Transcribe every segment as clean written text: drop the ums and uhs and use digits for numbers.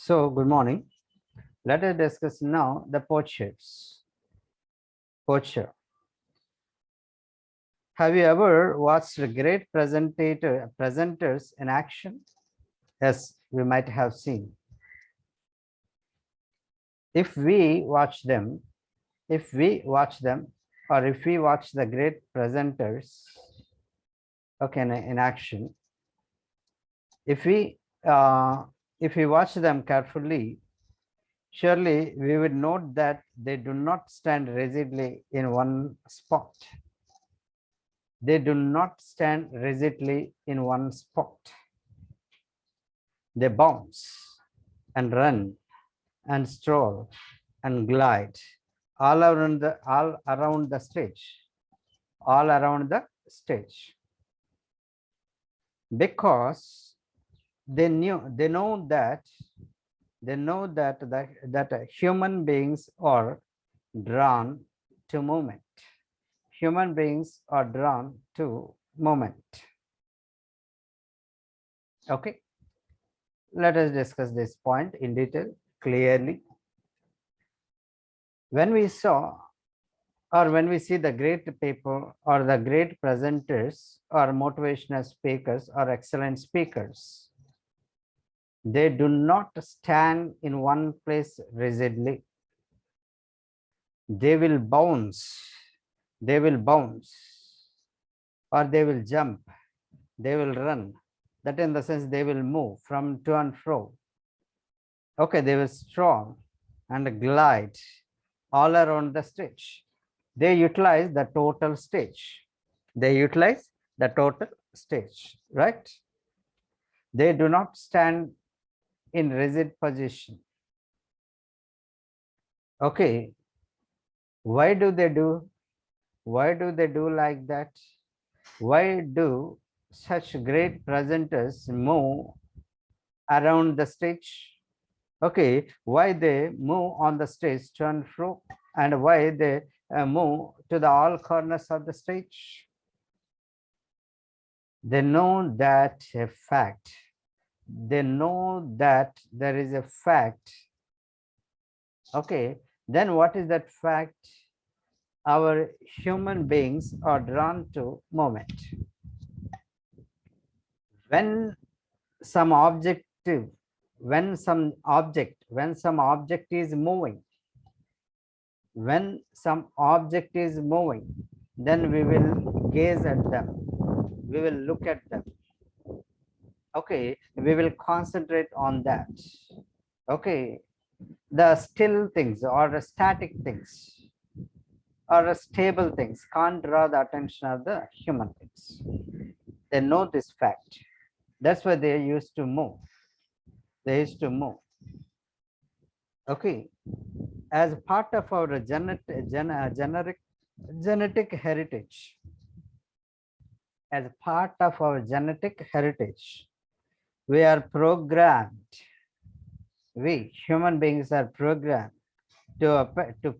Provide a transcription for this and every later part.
So, good morning. Let us discuss now the postures. Posture. Have you ever watched great presenters in action? Yes, we might have seen. If we watch them, or if we watch the great presenters, okay, in action, if we watch them carefully, surely we would note that they do not stand rigidly in one spot. They do not stand rigidly in one spot. They bounce and run and stroll and glide all around the stage, because they know that human beings are drawn to movement. Human beings are drawn to movement. Okay, let us discuss this point in detail clearly. When we see the great people or the great presenters or motivational speakers or excellent speakers, they do not stand in one place rigidly. They will bounce, or they will jump, they will run. That in the sense they will move from to and fro. Okay, they will stroll and glide all around the stage. They utilize the total stage. Right? They do not stand in rigid position. Okay, why do they do like that? Why do such great presenters move around the stage? Okay, why they move on the stage to and fro, and why they move to the all corners of the stage? They know that a fact. They know that there is a fact. Okay, then what is that fact? Our human beings are drawn to movement. When some object is moving, then we will gaze at them, we will look at them. Okay, we will concentrate on that. Okay, the still things or the static things or the stable things can't draw the attention of the human beings. They know this fact. That's why they used to move. Okay, as part of our genetic heritage, we are programmed. We human beings are programmed to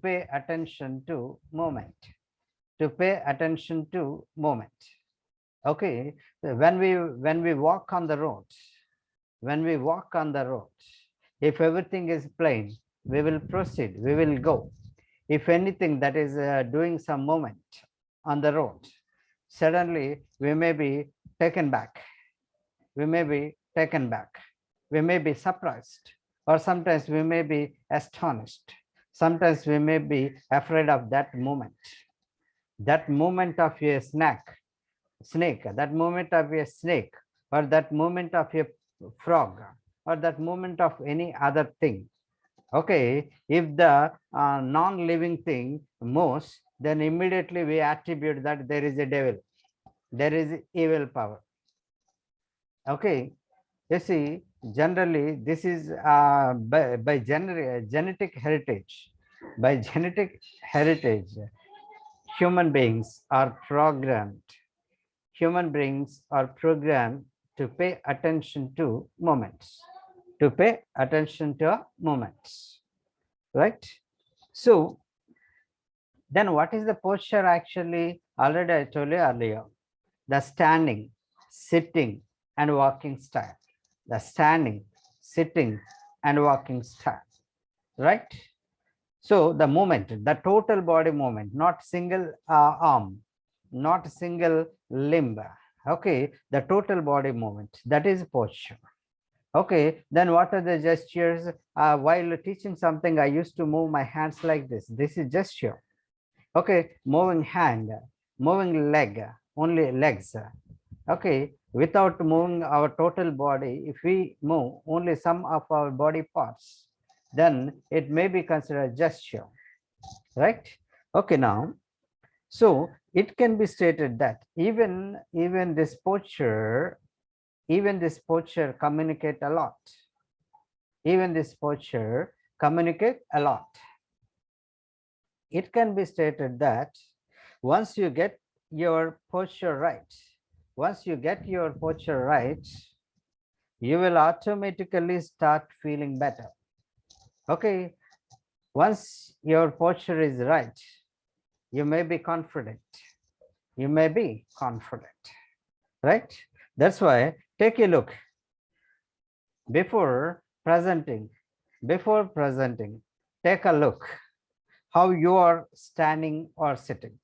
pay attention to moment. Okay, when we walk on the road, if everything is plain, we will proceed, we will go. If anything that is doing some movement on the road, suddenly we may be taken back, we may be surprised, or sometimes we may be astonished, sometimes we may be afraid of that moment of a snake, that moment of a snake, or that moment of a frog, or that moment of any other thing. Okay, if the non-living thing moves, then immediately we attribute that there is a devil, there is evil power. Okay, you see, generally this is by genetic heritage. By genetic heritage, human beings are programmed to pay attention to moments, right? So then what is the posture actually? Already I told you earlier, the standing, sitting and walking style. The standing, sitting and walking style, right? So the movement, the total body movement, not single arm, not single limb. Okay, the total body movement, that is posture. Okay, then what are the gestures? While teaching something, I used to move my hands like this. This is gesture. Okay, moving hand, moving leg, only legs. Okay, without moving our total body, if we move only some of our body parts, then it may be considered gesture, right? Okay, now, so it can be stated that even this posture communicate a lot. Even this posture communicate a lot. It can be stated that once you get your posture right, you will automatically start feeling better. Okay, once your posture is right, you may be confident. Right? That's why take a look before presenting. Take a look how you are standing or sitting.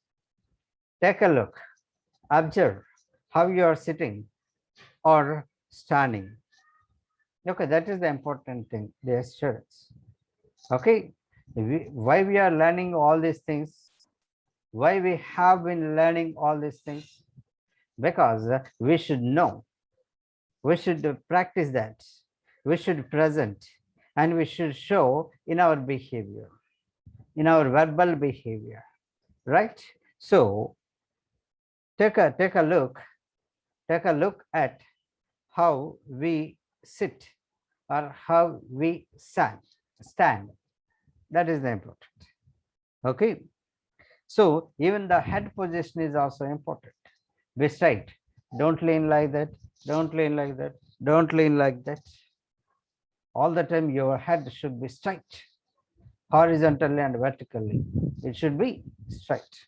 Take a look, observe how you are sitting or standing. Okay, that is the important thing, the students. Okay, why we are learning all these things? Why we have been learning all these things? Because we should know, we should practice that, we should present, and we should show in our behavior, in our verbal behavior, right? So take a look at how we sit or how we stand. That is the important. Okay, so even the head position is also important. Be straight, don't lean like that, don't lean like that, don't lean like that. All the time your head should be straight, horizontally and vertically. It should be straight.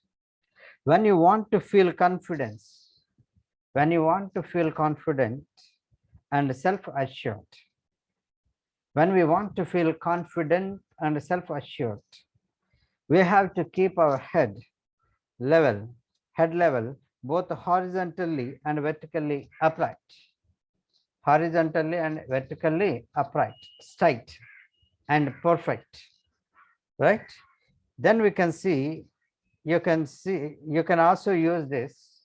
When you want to feel confidence, when you want to feel confident and self-assured, when we want to feel confident and self-assured, we have to keep our head level, both horizontally and vertically upright. Horizontally and vertically upright, straight and perfect, right? Then we can see, you can also use this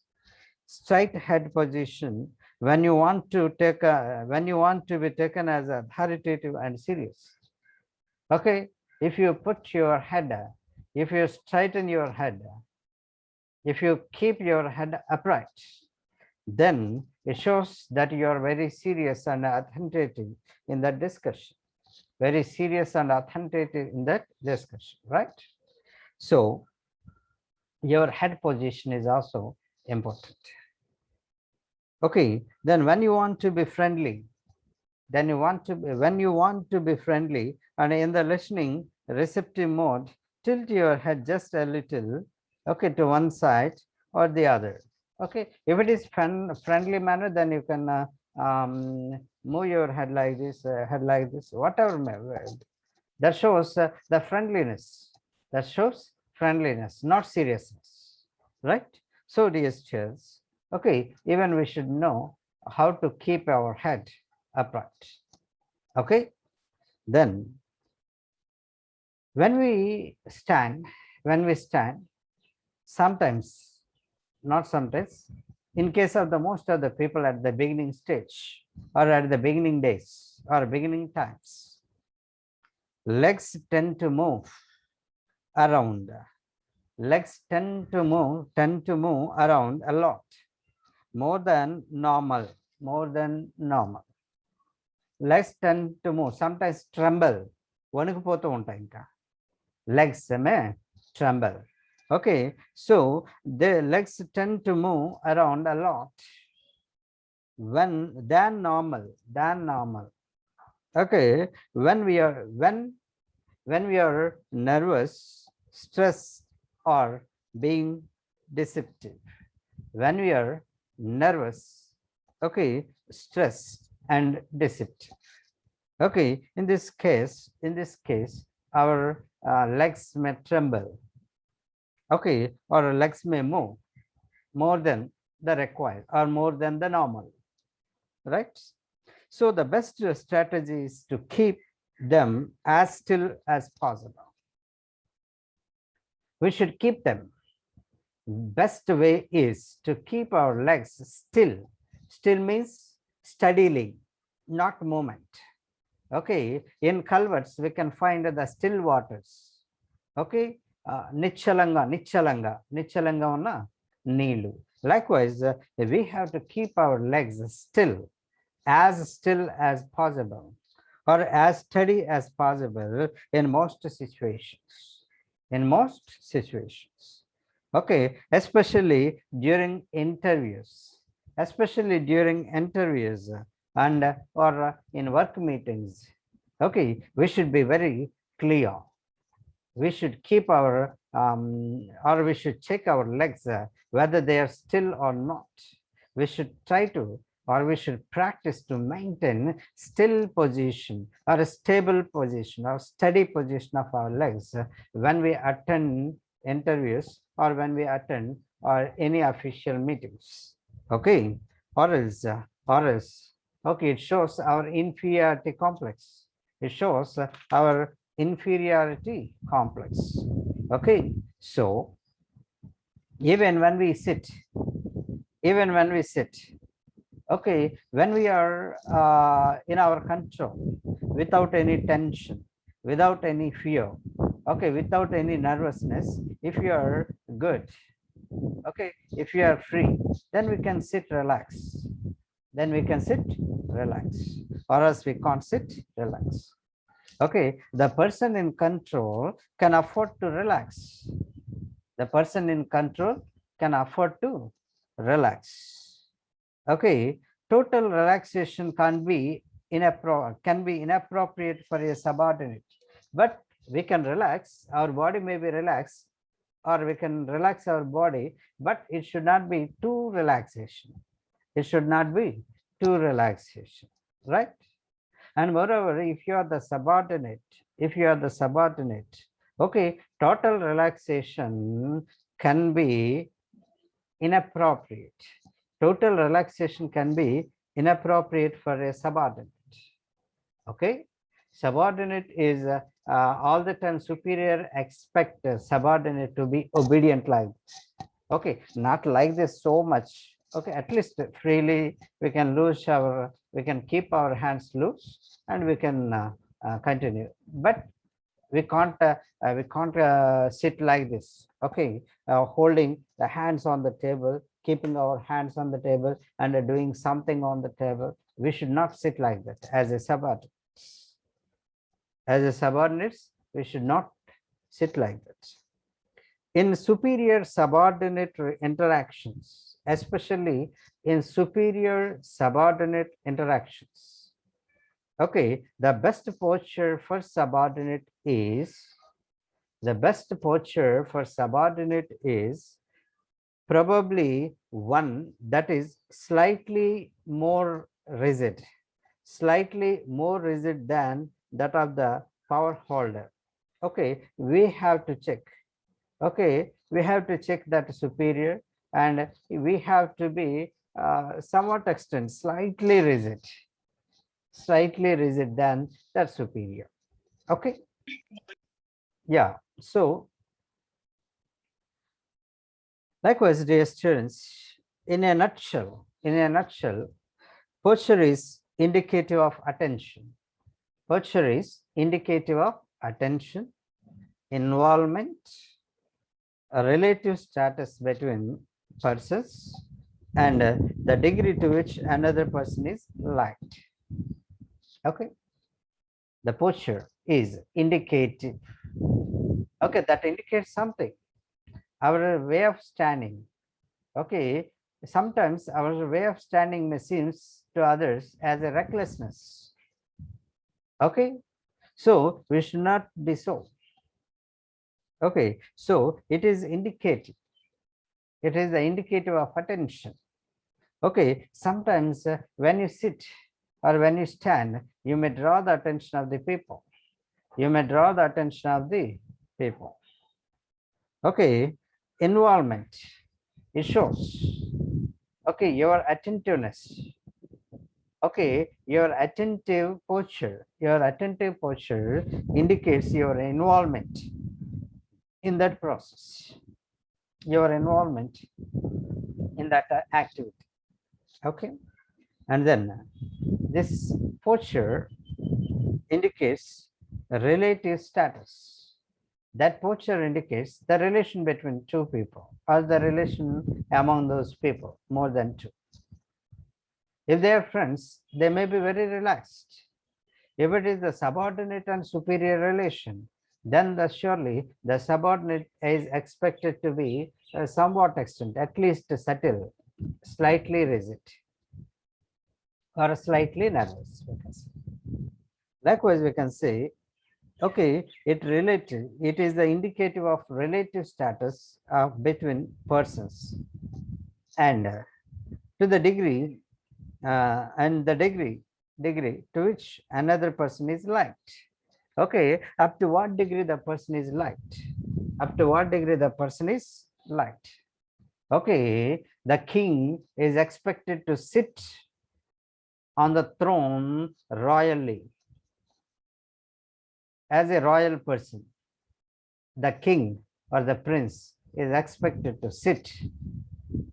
straight head position when you want to take when you want to be taken as authoritative and serious. Okay, if you put your head, if you straighten your head, if you keep your head upright, then it shows that you are very serious and authoritative in that discussion. Very serious and authoritative in that discussion, right? So your head position is also important. Okay, then when you want to be friendly, when you want to be friendly and in the listening receptive mode, tilt your head just a little, okay, to one side or the other. Okay, if it is friendly manner, then you can move your head like this, whatever. That shows the friendliness. That shows friendliness, not seriousness, right? So dear students, okay, even we should know how to keep our head upright. Okay, then when we stand, sometimes, not sometimes, in case of the most of the people at the beginning stage or at the beginning days or beginning times, legs tend to move around. Legs tend to move around a lot, more than normal. Legs tend to move, sometimes tremble. వణుకుపోతూ ఉంటాయి ఇంకా legs may tremble. Okay, so the legs tend to move around a lot than normal. Okay, when we are nervous, stressed, or being deceptive. When we are nervous, okay, stressed and deceptive. Okay, in this case, our legs may tremble. Okay, or legs may move more than the required or more than the normal, right? So the best strategy is to keep them as still as possible. We should keep them. Best way is to keep our legs still. Still means steadily, not movement. Okay, in culverts we can find the still waters. Okay, nichalanga unna neelu. Likewise, we have to keep our legs still as possible or as steady as possible in most situations. In most situations. Okay, especially during interviews, and or in work meetings. Okay, we should be very clear. We should keep our or we should check our legs whether they are still or not. We should try to, or we should practice to maintain still position or a stable position or steady position of our legs when we attend interviews or when we attend or any official meetings. Okay, or else okay, it shows our inferiority complex. It shows our inferiority complex. Okay, so even when we sit, okay, when we are in our control, without any tension, without any fear, okay, without any nervousness, if you are good, okay, if you are free, then we can sit relax, or else we can't sit relax. Okay, the person in control can afford to relax. The person in control can afford to relax. Okay, total relaxation can be inappropriate for a subordinate, but we can relax. Our body may be relaxed, or we can relax our body, but it should not be too relaxation. It should not be too relaxation, right? And moreover, if you are the subordinate, okay, total relaxation can be inappropriate. Total relaxation can be inappropriate for a subordinate. Okay, subordinate is all the time superior expect subordinate to be obedient like this. Okay, not like this so much. Okay, at least freely we can keep our hands loose and we can continue, but we can't sit like this. Okay, holding the hands on the table, keeping our hands on the table and doing something on the table. We should not sit like that as a subordinate. As a subordinates, we should not sit like that. In superior subordinate interactions, especially in superior subordinate interactions, okay, the best posture for subordinate is probably one that is slightly more rigid than that of the power holder. Okay, we have to check. Okay, we have to check that superior, and we have to be somewhat extent slightly rigid than that superior. Okay, yeah. So likewise, dear students, in a nutshell, posture is indicative of attention. Posture is indicative of attention, involvement, a relative status between persons, and the degree to which another person is liked. Okay, the posture is indicative. Okay, that indicates something. Our way of standing. Okay, sometimes our way of standing may seem to others as a recklessness. Okay, so we should not be so. Okay, so it is indicative. It is the indicative of attention. Okay, sometimes when you sit, or when you stand, you may draw the attention of the people. You may draw the attention of the people. Okay, involvement. It shows, okay, your attentiveness. Okay, your attentive posture indicates your involvement in that process, your involvement in that activity. Okay, and then this posture indicates relative status. That posture indicates the relation between two people or the relation among those people, more than two. If they are friends, they may be very relaxed. If it is the subordinate and superior relation, then surely the subordinate is expected to be somewhat extent, at least subtle, slightly rigid, or slightly nervous. Likewise, we can say, okay, it is the indicative of relative status between persons, and to the degree degree to which another person is liked. Okay, up to what degree the person is liked, up to what degree the person is liked. Okay, the king is expected to sit on the throne royally as a royal person. The king or the prince is expected to sit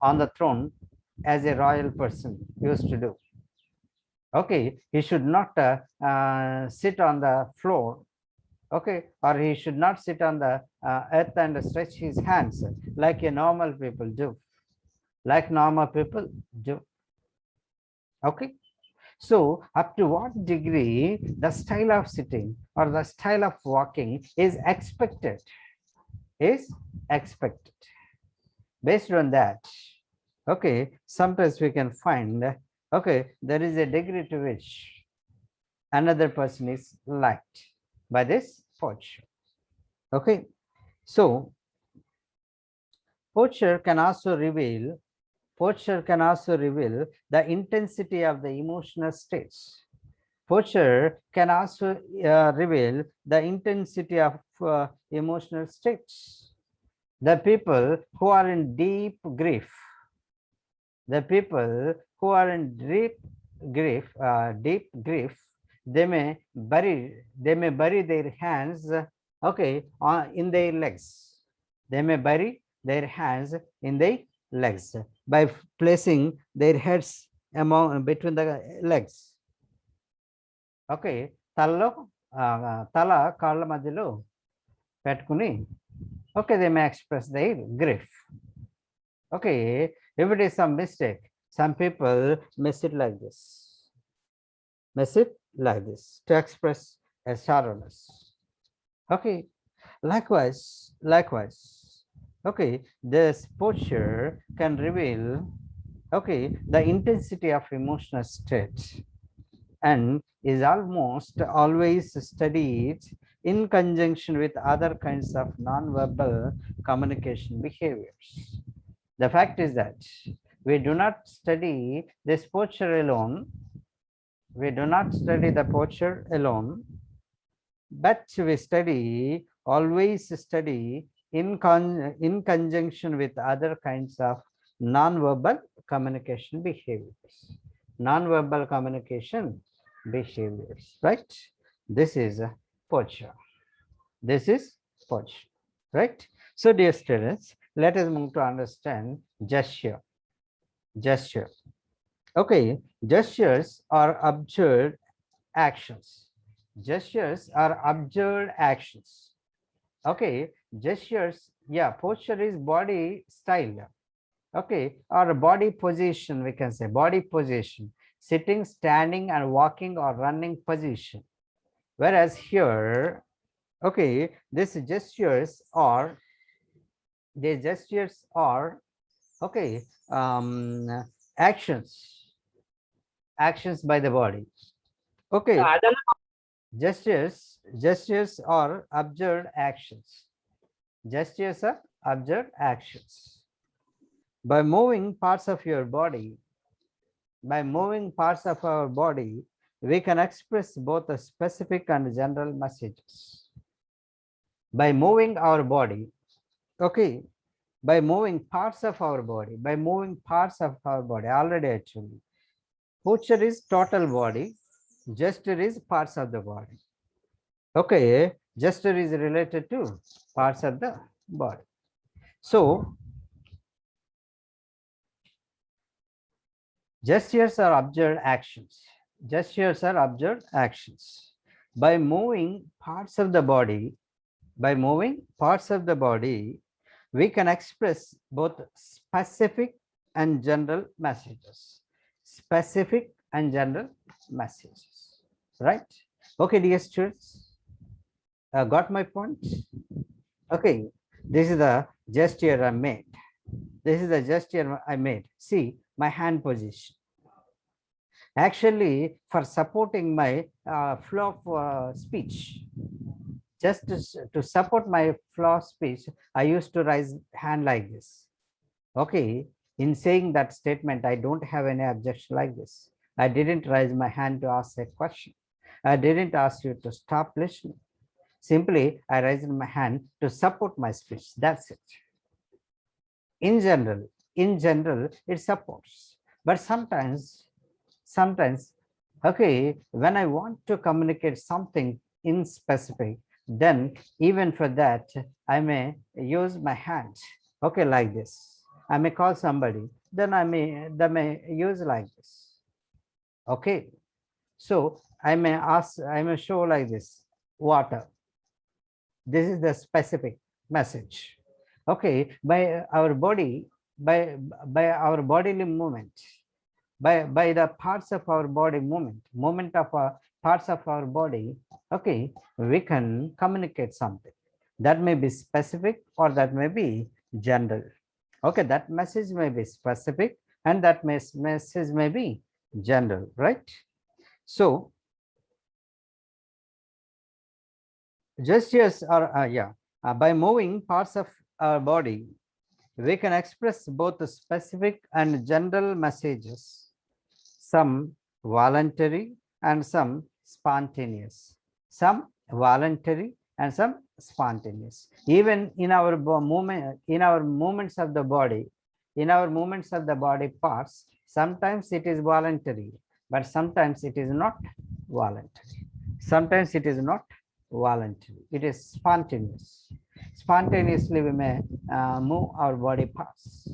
on the throne as a royal person used to do. Okay, he should not sit on the floor. Okay, or he should not sit on the earth and stretch his hands like a normal people do, Okay, so up to what degree the style of sitting or the style of walking is expected, based on that. Okay, sometimes we can find, okay, there is a degree to which another person is liked by this posture. Okay, so posture can also reveal the intensity of the emotional states. Posture can also reveal the intensity of emotional states. The people who are in deep grief, they may bury their hands, okay, in their legs. They may bury their hands in their legs by placing their heads between the legs. Okay, tala kaళ్ళ మధ్యలో పెట్టుకుని, okay, they may express their grief. Okay, if it is some mistake, some people may sit like this, to express a sorrowness. Okay, likewise, okay, this posture can reveal, okay, the intensity of emotional state, and is almost always studied in conjunction with other kinds of non-verbal communication behaviors. The fact is that we do not study this posture alone. We do not study the posture alone, but we always study in conjunction with other kinds of non-verbal communication behaviors. Non-verbal communication behaviors, right? This is posture. Right? So, dear students, let us move to understand gesture. Okay, gestures are observed actions. Okay, gestures, yeah, posture is body style. Okay, or body position, we can say body position, sitting, standing, and walking or running position. Whereas here, okay, these gestures are okay, actions by the body. Okay, gestures are observed actions. By moving parts of our body, we can express both the specific and general messages. By moving our body, okay, by moving parts of our body, already actually. Posture is total body, gesture is parts of the body. Okay, gesture is related to parts of the body. So, gestures are observed actions. Gestures are observed actions. By moving parts of the body, we can express both specific and general messages. Specific and general messages, right? Okay, dear students, got my point? Okay, this is the gesture I made. See my hand position. Actually, for supporting my flow of speech, just to support my flow of speech, I used to raise hand like this. Okay, in saying that statement, I don't have any objection like this. I didn't raise my hand to ask a question. I didn't ask you to stop listening. Simply, I raised my hand to support my speech. That's it. In general, it supports. But sometimes, okay, when I want to communicate something in specific, then even for that, I may use my hand. Okay, like this. I may call somebody, then I may use like this. Okay. So I may show like this, water. This is the specific message. Okay, by our body, by our bodily movement, by the parts of our body movement of parts of our body, okay, we can communicate something. That may be specific or that may be general. Okay, that message may be specific and that message may be general, right? So gestures are by moving parts of our body, we can express both the specific and general messages, some voluntary and some spontaneous, even in our movements of the body, parts, sometimes it is voluntary, but sometimes it is not voluntary. It is spontaneous. Spontaneously we may move our body parts.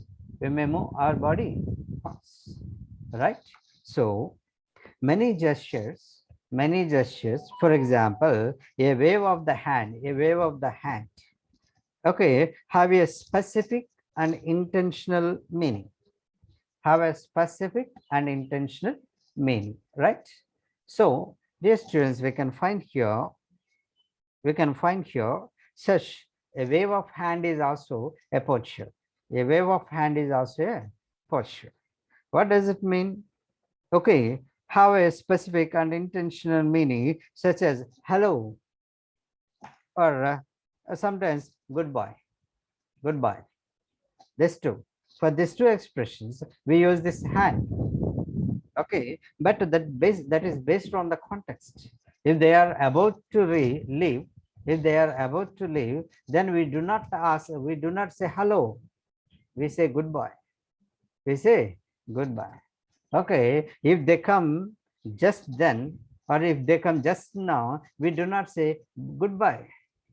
Right? So many gestures, for example, a wave of the hand, okay, have a specific and intentional meaning. Right? So dear students, we can find here such a wave of hand is also a posture. What does it mean? Okay, have a specific and intentional meaning, such as hello, or sometimes goodbye. This two. For these two expressions, we use this hand. Okay, but that is based on the context. If they are about to leave, then we do not say hello. We say goodbye. Okay, if they come just then, or if they come just now, we do not say goodbye.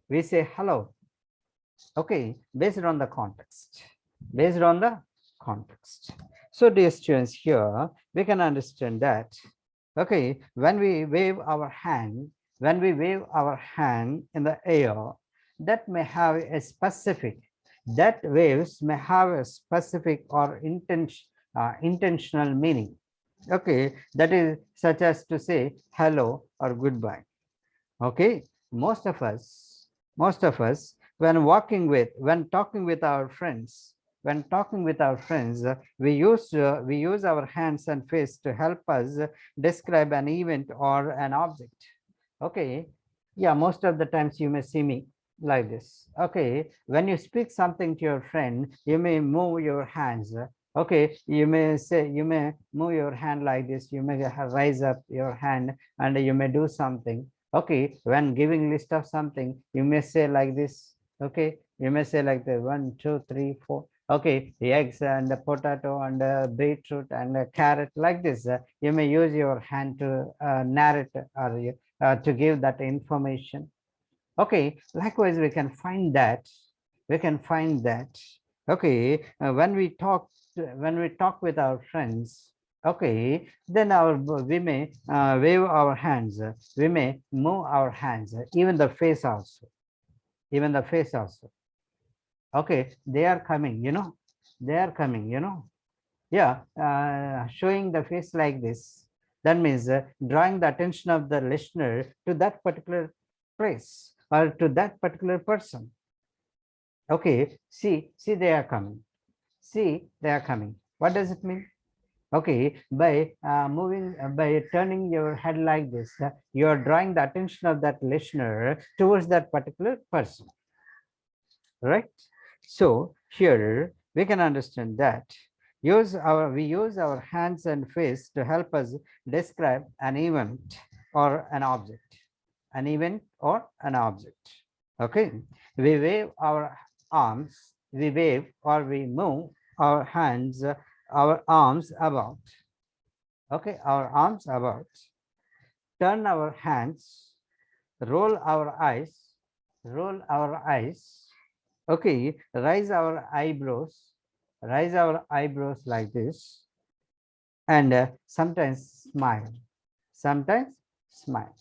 We say hello. Okay, based on the context. So dear students, here we can understand that, okay, when we wave our hand in the air, that may have a specific, or intentional meaning. Okay, that is such as to say hello or goodbye. Okay, most of us when talking with our friends, we use our hands and face to help us describe an event or an object. Okay, yeah, most of the times you may see me like this. Okay, when you speak something to your friend, you may move your hands Okay, you may say, you may move your hand like this, you may raise up your hand and you may do something. Okay, when giving list of something, you may say like this. Okay, you may say like the 1, 2, 3, 4. Okay, the eggs and the potato and the beetroot and the carrot, like this. You may use your hand to narrate or to give that information. Okay, likewise, we can find that. We can find that. Okay, when we talk with our friends, okay, then we may wave our hands, we may move our hands, even the face also, even the face also. Okay, they are coming, they are coming, yeah, showing the face like this. That means drawing the attention of the listener to that particular place or to that particular person. Okay, see, they are coming. See, they are coming. What does it mean? Okay, by by turning your head like this, you are drawing the attention of that listener towards that particular person, right? So here we can understand that we use our hands and face to help us describe an event or an object, an event or an object. Okay, we wave our arms, we wave or we move our hands, our arms about. Okay, our arms about, turn our hands, roll our eyes, roll our eyes. Okay, raise our eyebrows, raise our eyebrows like this, and sometimes smile, sometimes smile,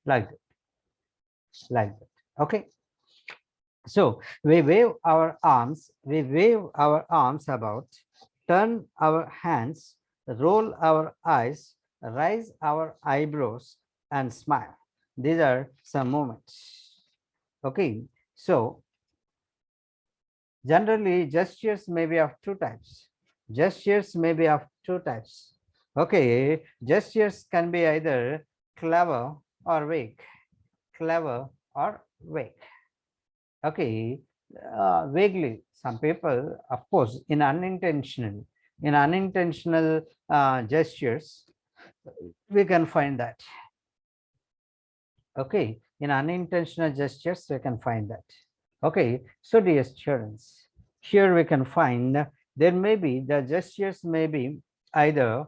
like that, like that. Okay, so we wave our arms, about, turn our hands, roll our eyes, raise our eyebrows, and smile. These are some moments. Okay, so generally gestures may be of two types. Gestures may be of two types. Okay, gestures can be either clever or vague, clever or vague. Okay, vaguely, some people, of course, in unintentional gestures, we can find that. Okay, in unintentional gestures, we can find that. Okay, so dear students, here we can find there may be, the gestures may be either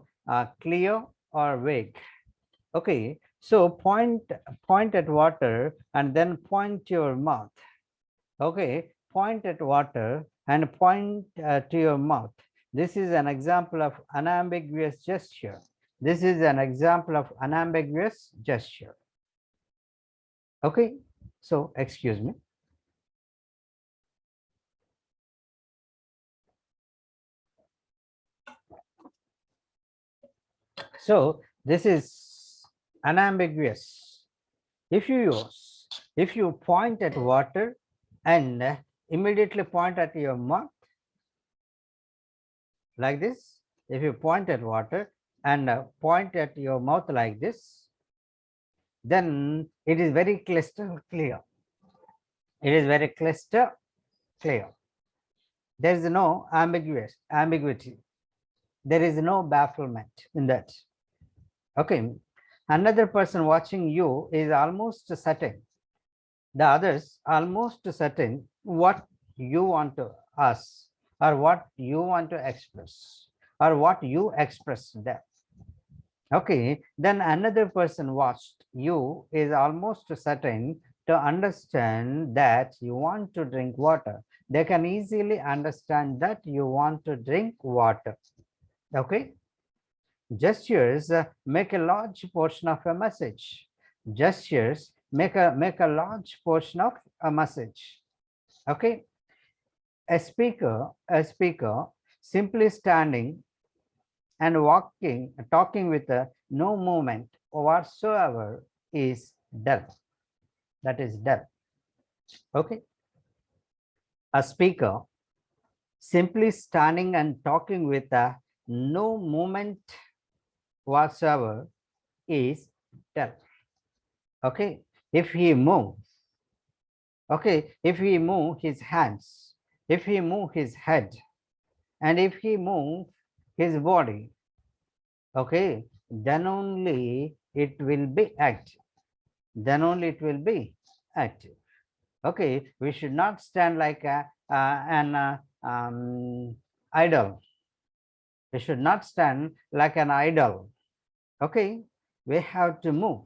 clear or vague. Okay, so point at water and then point to your mouth. Okay, point at water and point to your mouth. This is an example of unambiguous gesture. This is an example of unambiguous gesture. Okay, so excuse me. So this is unambiguous. If you point at water and immediately point at your mouth like this, if you point at water and point at your mouth like this, then it is very crystal clear. It is very crystal clear. There is no ambiguity. There is no bafflement in that. Okay. Another person watching you is almost certain. The others almost certain what you want to ask or what you want to express or what you express them. Okay, then another person watched you is almost certain to understand that you want to drink water. They can easily understand that you want to drink water. Okay, gestures make a large portion of a message. Gestures make a large portion of a message. Okay, a speaker simply standing and talking with no movement whatsoever is dull. That is dull. Okay, a speaker simply standing and talking with no movement whatsoever is dull. Okay, if he move, okay, if he move his hands, if he move his head, And if he moves his body, okay, then only it will be active. Then only it will be active. Okay, we should not stand like an idol. We should not stand like an idol. Okay, we have to move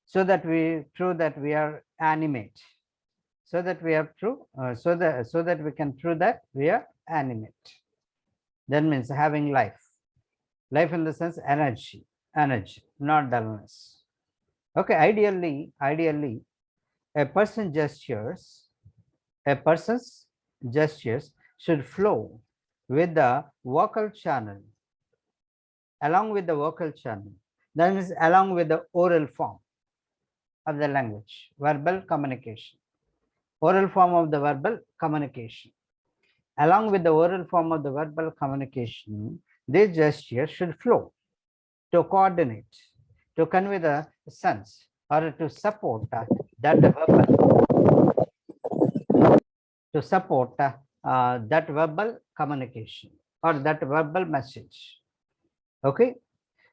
so that we prove that we are animate. So that we are true, so that we can prove that we are animate. That means having life. Life in the sense energy, not dullness. Okay, ideally, a person's gestures should flow with the vocal channel, along with the vocal channel. That means along with the oral form of the language, verbal communication, oral form of the verbal communication. Along with the oral form of the verbal communication, these gestures should flow to coordinate, to convey the sense, or to support that verbal, to support that verbal communication or that verbal message. Okay,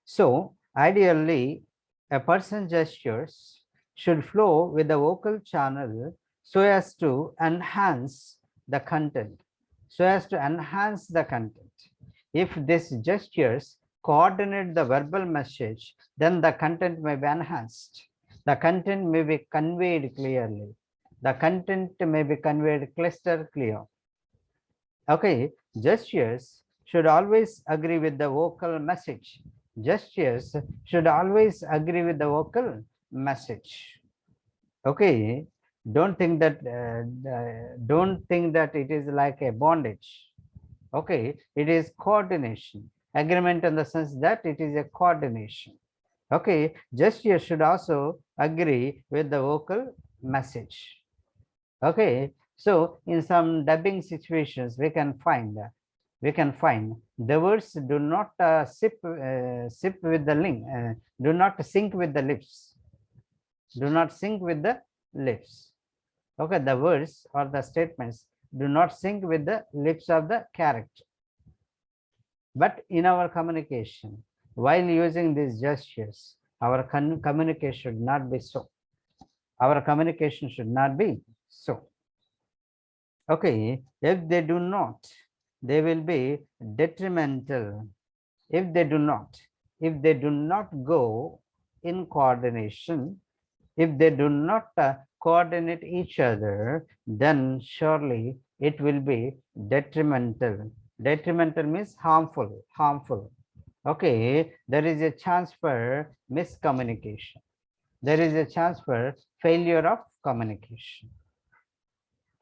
so ideally, a person's gestures should flow with the vocal channel so as to enhance the content. So as to enhance the content. If these gestures coordinate the verbal message, then the content may be enhanced. The content may be conveyed clearly. The content may be conveyed crystal clear. Okay, gestures should always agree with the vocal message. Gestures should always agree with the vocal message. Okay, don't think that it is like a bondage. Okay, it is coordination, agreement in the sense that it is a coordination. Okay, gesture should also agree with the vocal message. Okay, so in some dubbing situations we can find the words do not sip with the link, do not sync with the lips, do not sync with the lips. Okay, the words or the statements do not sync with the lips of the character. But in our communication, while using these gestures, our communication should not be so. Our communication should not be so. Okay, if they do not, they will be detrimental. If they do not go in coordination, if they do not coordinate each other, then surely it will be detrimental. Detrimental means harmful. Okay, there is a chance for miscommunication. There is a chance for failure of communication,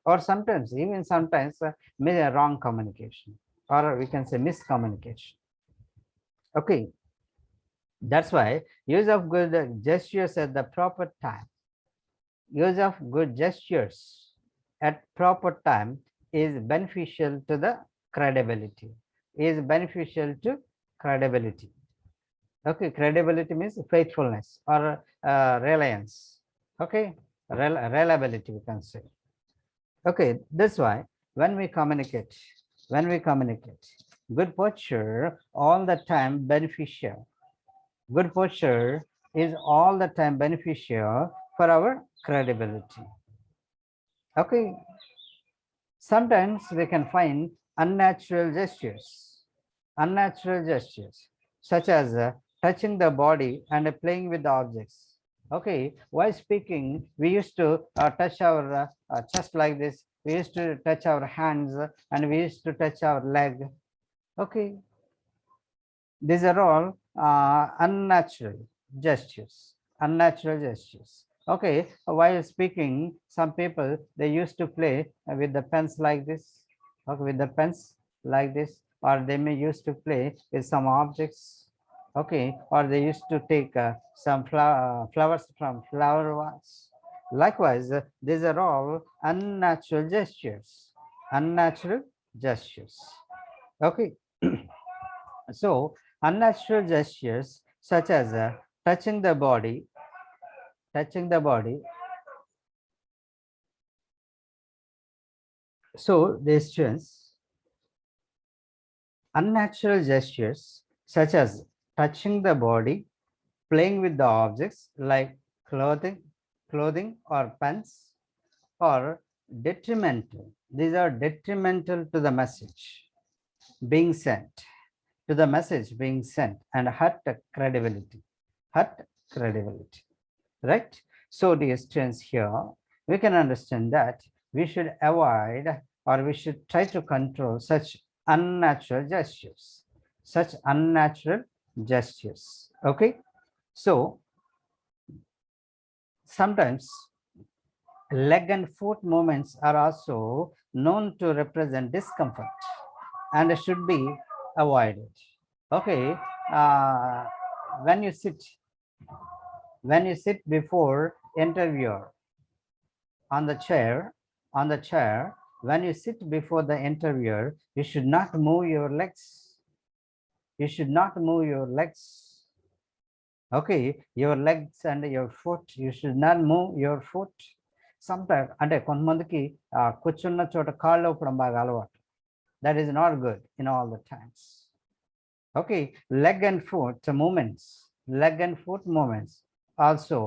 or sometimes wrong communication, or we can say miscommunication. Okay, that's why use of good gestures at the proper time. Use of good gestures at proper time is beneficial to the credibility. Is beneficial to credibility. Okay, credibility means faithfulness or reliance. Okay, reliability we can say. Okay, that's why when we communicate, good posture all the time beneficial. Good posture is all the time beneficial for our credibility. Okay, sometimes we can find unnatural gestures, such as touching the body and playing with the objects. Okay, while speaking, we used to touch our chest like this. We used to touch our hands and we used to touch our leg. Okay, these are all unnatural gestures. Okay, while speaking, some people they used to play with the pens like this. Okay, with the pens like this, or they may used to play with some objects. Okay, or they used to take some flowers from flower vase. Likewise, these are all unnatural gestures. Okay. So unnatural gestures such as touching the body, so the students, Unnatural gestures such as touching the body, playing with the objects like clothing or pens, are detrimental. These are detrimental to the message being sent, and hurt credibility. Hurt credibility, right? So, dear students, here we can understand that we should avoid or we should try to control such unnatural gestures, Okay, so sometimes leg and foot movements are also known to represent discomfort and should be avoided. Okay, uh, when you sit before interviewer on the chair, when you sit before the interviewer, you should not move your legs. You should not move your legs. Okay, your legs and your foot, you should not move your foot. Sometimes, అంటే కొంతమందికి కూర్చున్న చోట కాళ్ళు ఊపడం బాగా అలవాటు. That is not good in all the times. Okay, leg and foot movements also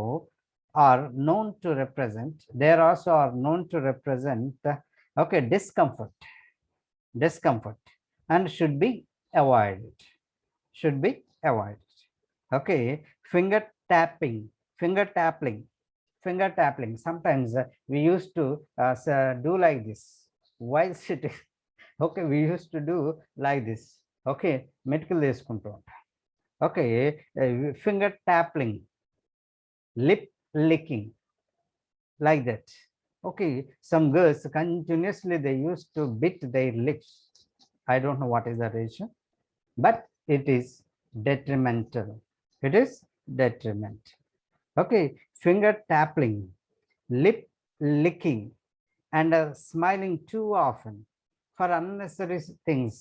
are known to represent, okay, discomfort and should be avoided. Okay, finger tapping. Sometimes we used to do like this while sitting. Okay, we used to do like this. Okay, medical తీసుకుంటాం. Okay, finger tapping, lip licking, like that. Okay, some girls continuously they used to bit their lips. I don't know what is the reason, but it is detrimental. Okay, finger tapping, lip licking, and smiling too often for unnecessary things,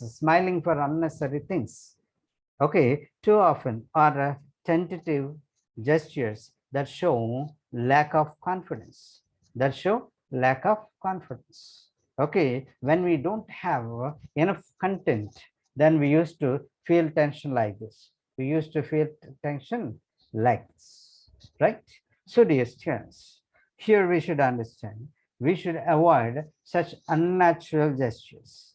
okay, too often are tentative gestures that show lack of confidence, okay. When we don't have enough content, then we used to feel tension like this, right? So, dear students, here we should understand, we should avoid such unnatural gestures.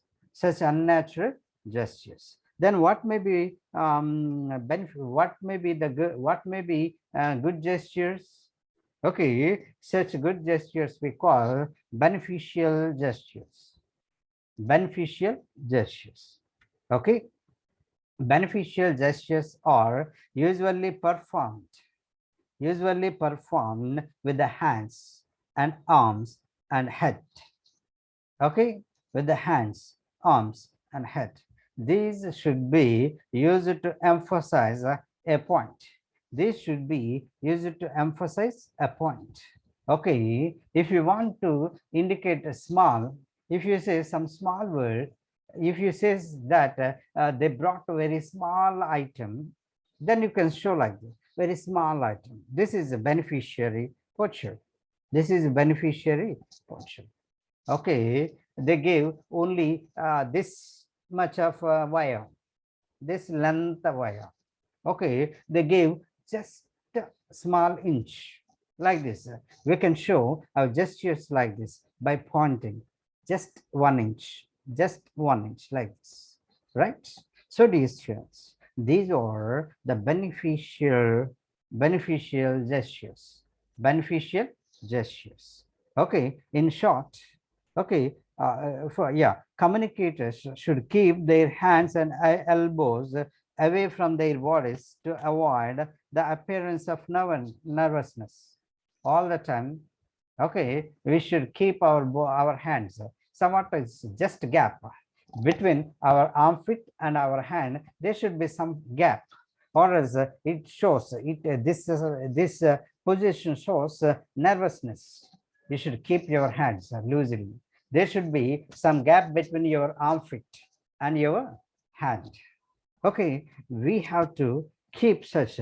Then what may be benefit, what may be good gestures? Okay, such good gestures we call beneficial gestures. Okay, beneficial gestures are usually performed with the hands and arms and head. Okay, with the hands, arms, and head. These should be used to emphasize a point. Okay, if you want to indicate a small, if you say some small word, if you say that they brought a very small item, then you can show like this, very small item. This is a beneficiary portrait. Okay, they gave only this much of wire, this length of wire. Okay, they gave just a small inch like this. We can show our gestures like this by pointing just 1 inch, like this, right? So, dear students, these are the beneficial gestures. Okay, in short, okay, communicators should keep their hands and elbows away from their bodies to avoid the appearance of nervousness all the time. Okay, we should keep our hands somewhat is just gap between our armpit and our hand. There should be some gap, or as it shows this position shows nervousness. You should keep your hands loosely. There should be some gap between your armpit and your hand. Okay, we have to keep such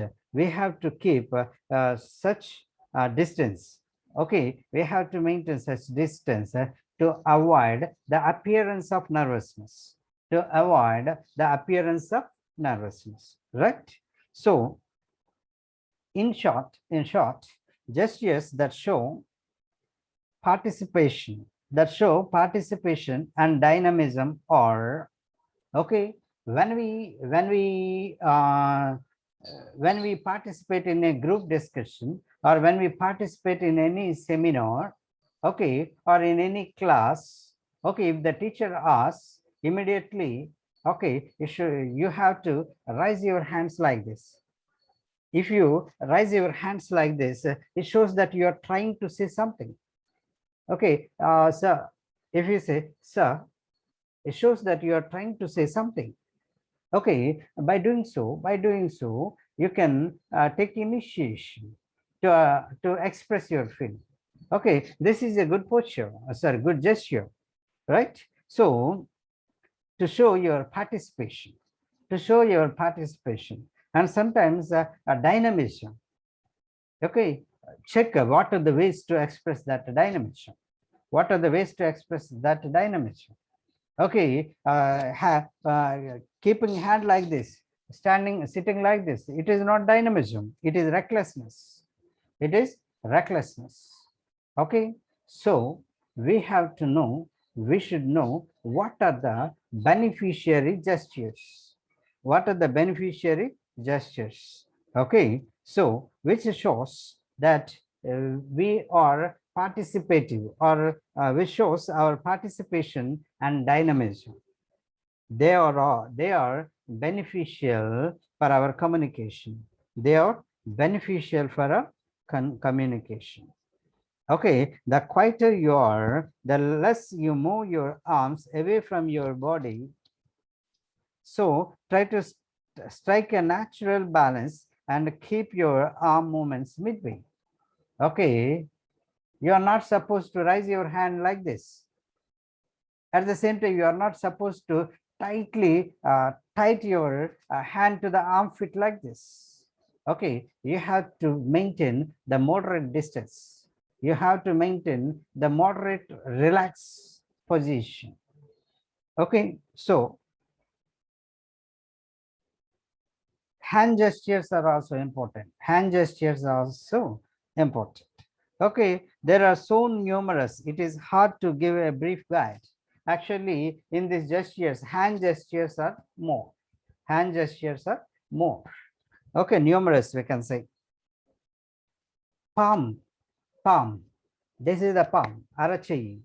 distance. Okay, we have to maintain such distance to avoid the appearance of nervousness. to avoid the appearance of nervousness, right? So in short, gestures that show participation and dynamism, or okay, when we participate in a group discussion, or when we participate in any seminar, okay, or in any class, okay, if the teacher asks, immediately, okay, you have to raise your hands like this. If you raise your hands like this, it shows that you are trying to say something. Okay, sir, if you say, sir, it shows that you are trying to say something. Okay, by doing so, you can take initiation to express your feeling. Okay, this is a good posture, sorry, good gesture, right? So to show your participation, and sometimes a dynamism. Okay, check what are the ways to express that dynamism. What are the ways to express that dynamism? Okay, keeping hand like this, sitting like this, it is not dynamism, it is recklessness. It is recklessness. Okay, so we should know what are the beneficiary gestures. What are the beneficiary gestures? Okay, so which shows that we are participative, or which shows our participation and dynamism. They are beneficial for our communication. They are beneficial for a communication. Okay, the quieter you are, the less you move your arms away from your body. So try to strike a natural balance and keep your arm movements midway. Okay, you are not supposed to raise your hand like this. At the same time, you are not supposed to tightly tight your hand to the armpit like this. Okay, you have to maintain the moderate distance. You have to maintain the moderate relaxed position. Okay, so hand gestures are also important. Hand gestures are also important. Okay, there are so numerous, it is hard to give a brief guide. Actually, in these gestures, hand gestures are more. Hand gestures are more. Okay, numerous, we can say. Palm, palm. This is the palm, arachi.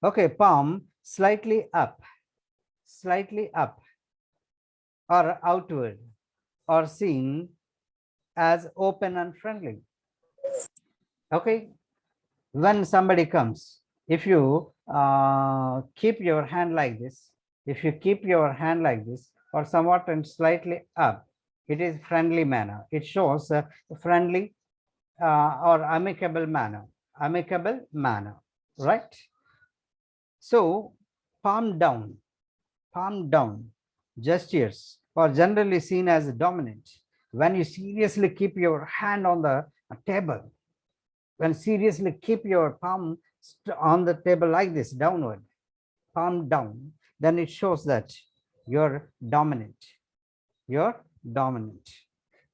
Okay, palm slightly up, or outward, or seen as open and friendly. Okay, when somebody comes, if you keep your hand like this, or somewhat and slightly up, it is friendly manner. It shows a friendly or amicable manner, right? So palm down gestures are generally seen as dominant. When you seriously keep your hand on the table, when seriously keep your palm on the table like this, downward, palm down, then it shows that you're dominant.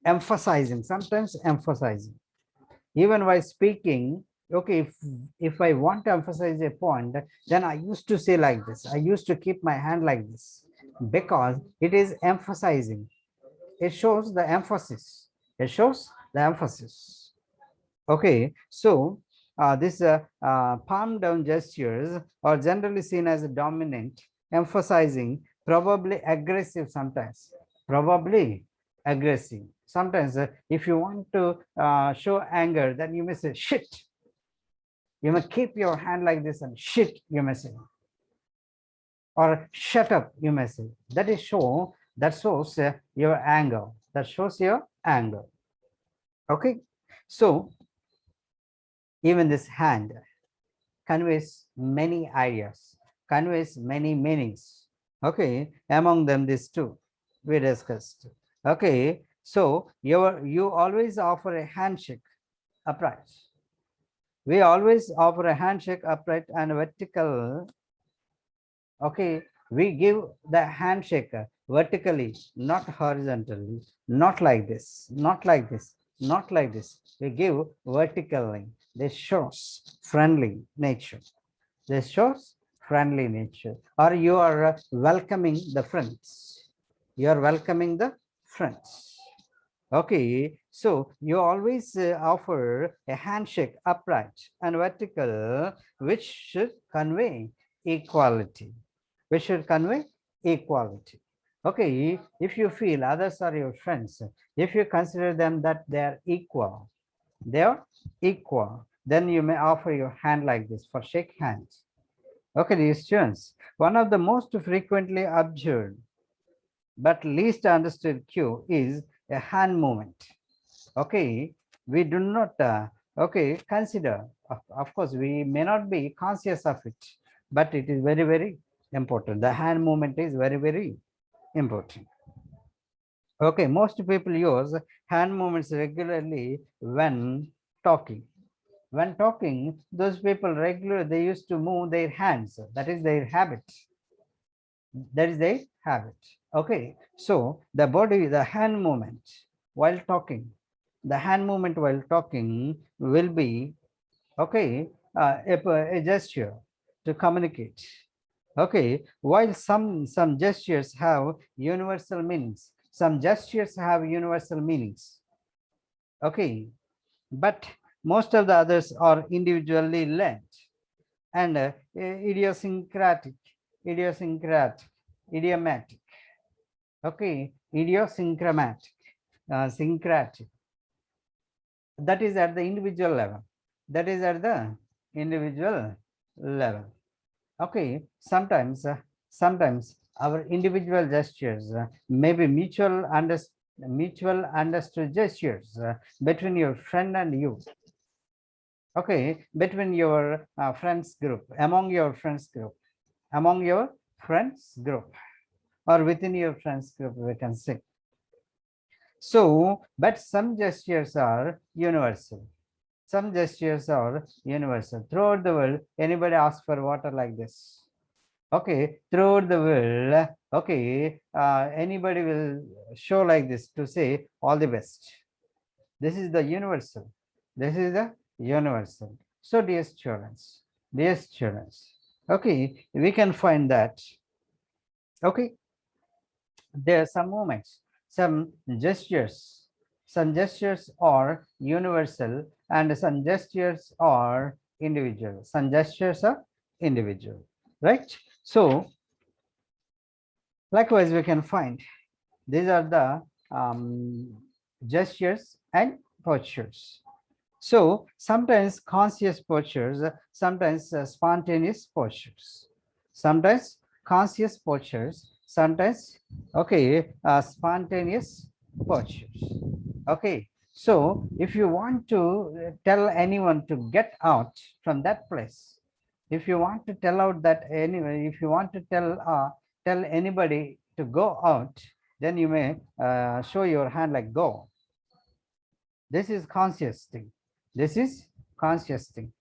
Emphasizing, sometimes emphasizing. Even while speaking, okay, if I want to emphasize a point, then I used to say like this. I used to keep my hand like this, because it is emphasizing. It shows the emphasis. Okay, so this palm down gestures are generally seen as dominant, emphasizing, probably aggressive sometimes. Sometimes if you want to show anger, then you may say shit. You may keep your hand like this and shit, you may say. Or shut up, you may say. That shows your anger. Okay, so even this hand conveys many ideas, conveys many meanings. Okay, among them these two we discussed. Okay, so you always offer a handshake upright. We always offer a handshake upright and vertical. Okay, We give the handshake vertically, not horizontally, not like this, not like this, not like this. We give vertically. This shows friendly nature. This shows friendly nature. Or you are welcoming the friends. You are welcoming the friends. Okay, so you always offer a handshake upright and vertical, which should convey equality. Which should convey equality. Okay, if you feel others are your friends, if you consider them that they are equal, then you may offer your hand like this for shake hands. Okay, dear students, one of the most frequently observed but least understood cue is a hand movement. Okay, we do not consider, of course we may not be conscious of it, but it is very, very important. The hand movement is very, very important. Okay, most people use hand movements regularly when talking. When talking, those people regularly, they used to move their hands. That is their habit. That is their habit. Okay, so the body, the hand movement while talking, the hand movement while talking will be, okay, a gesture to communicate. Okay, while some gestures have universal meanings, some gestures have universal meanings. Okay, but most of the others are individually learned and idiosyncratic, idiomatic. Okay, idiosyncratic, syncratic. That is at the individual level. That is at the individual level. Okay, sometimes our individual gestures may be mutual understood gestures between your friend and you. Okay, between your friends group, among your friends group, or within your friends group, we can say. So, but some gestures are universal. Some gestures are universal. Throughout the world, anybody asks for water like this? Okay, throughout the world, okay, anybody will show like this to say all the best. This is the universal. This is the universal. So, dear students, okay, we can find that, okay, there are some moments, some gestures are universal and some gestures are individual. Some gestures are individual, right? So, likewise, we can find these are the gestures and postures. So sometimes conscious postures, sometimes spontaneous postures, sometimes conscious postures, sometimes okay, spontaneous postures. Okay, so if you want to tell anyone to get out from that place, if you want to tell out that anyway, if you want to tell anybody to go out, then you may show your hand like go. This is conscious thing. This is conscious thing.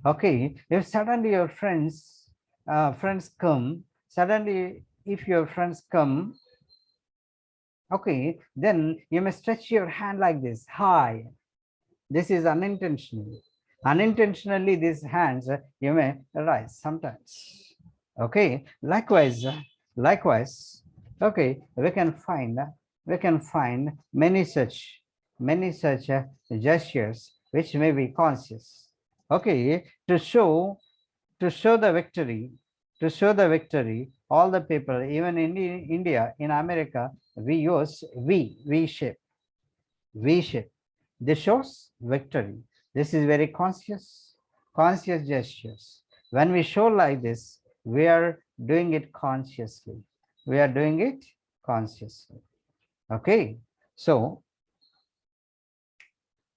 Okay, if suddenly your friends come, suddenly if your friends come, okay, then you may stretch your hand like this high. This is unintentional. Unintentionally, these hands you may rise sometimes. Okay, likewise, okay, we can find many such gestures which may be conscious. Okay, to show the victory, all the people, even in India, in America, we use V shape. This shows victory. This is very conscious gestures. When we show like this, we are doing it consciously. Okay, so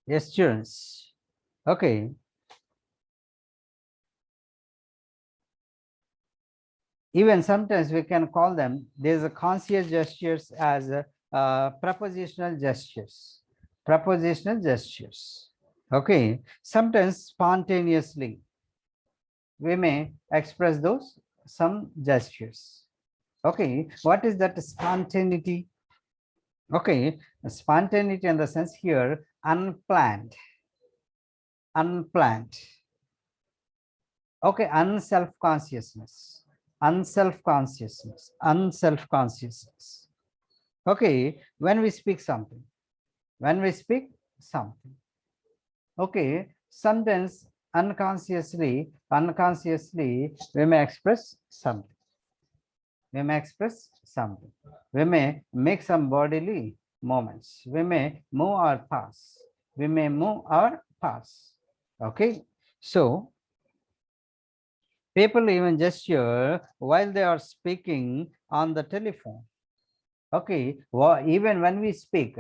yes, students. Okay, even sometimes we can call them, there's a conscious gestures as propositional gestures. Okay, sometimes spontaneously we may express those some gestures. Okay, what is that spontaneity? Okay, spontaneity in the sense here, unplanned, unplanned. Okay, unself-consciousness, unself-consciousness, unself-consciousness. Okay, when we speak something, when we speak something. Okay, sometimes unconsciously, we may express something. We may express something. We may make some bodily movements. We may move our pass. We may move our pass. Okay, so people even gesture while they are speaking on the telephone. Okay, well, even when we speak,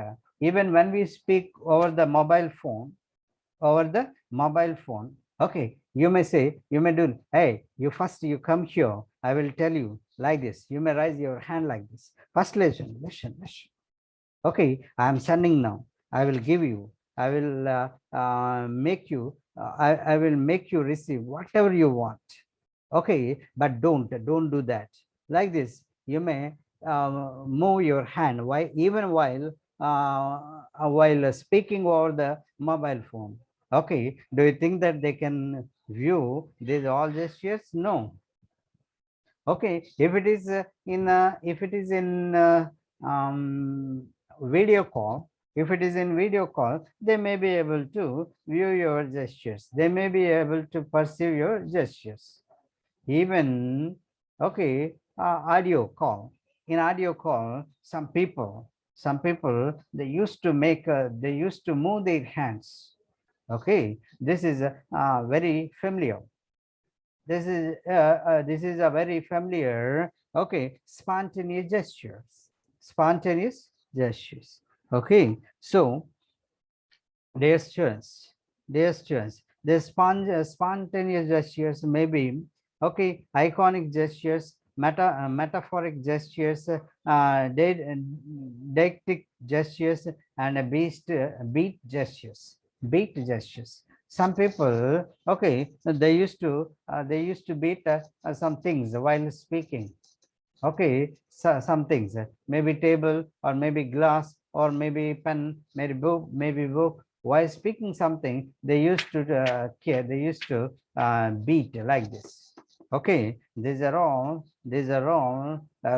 over the mobile phone, okay, you may say, you may do, hey, you come here, I will tell you like this. You may raise your hand like this. First, listen. Okay, I am sending now. I will give you. I will make you. I will make you receive whatever you want. Okay, but don't do that. Like this, you may move your hand while speaking over the mobile phone. Okay, do you think that they can view these all gestures? No. Okay, if it is in video call, they may be able to view your gestures. They may be able to perceive your gestures. Even okay, audio call. In audio call, some people they used to move their hands. Okay, this is very familiar. This is a very familiar. Okay, spontaneous gestures. Okay, so dear students, the spontaneous gestures may be okay, iconic gestures, metaphoric gestures, didactic gestures, and beat gestures. Some people, okay, they used to beat some things while speaking. Okay, so some things, maybe table or maybe glass or maybe pen, maybe book. While speaking something, they used to beat like this. Okay, these are all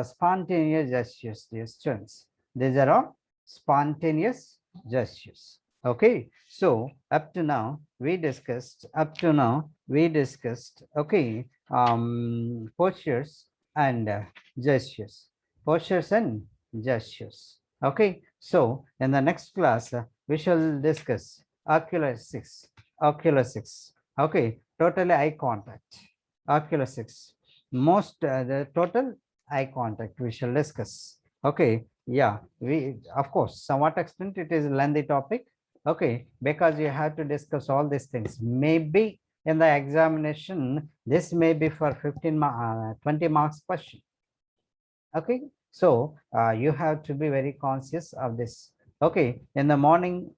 spontaneous gestures, dear students. These are all spontaneous gestures. Okay, so up to now we discussed. Okay, postures and gestures. Okay, so in the next class we shall discuss oculesics. Okay, totally eye contact. Oculesics, most the total eye contact we shall discuss. Okay, yeah, we of course somewhat extent it is a lengthy topic. Okay, because you have to discuss all these things. Maybe in the examination this may be for 20 marks question. Okay, so you have to be very conscious of this. Okay, in the morning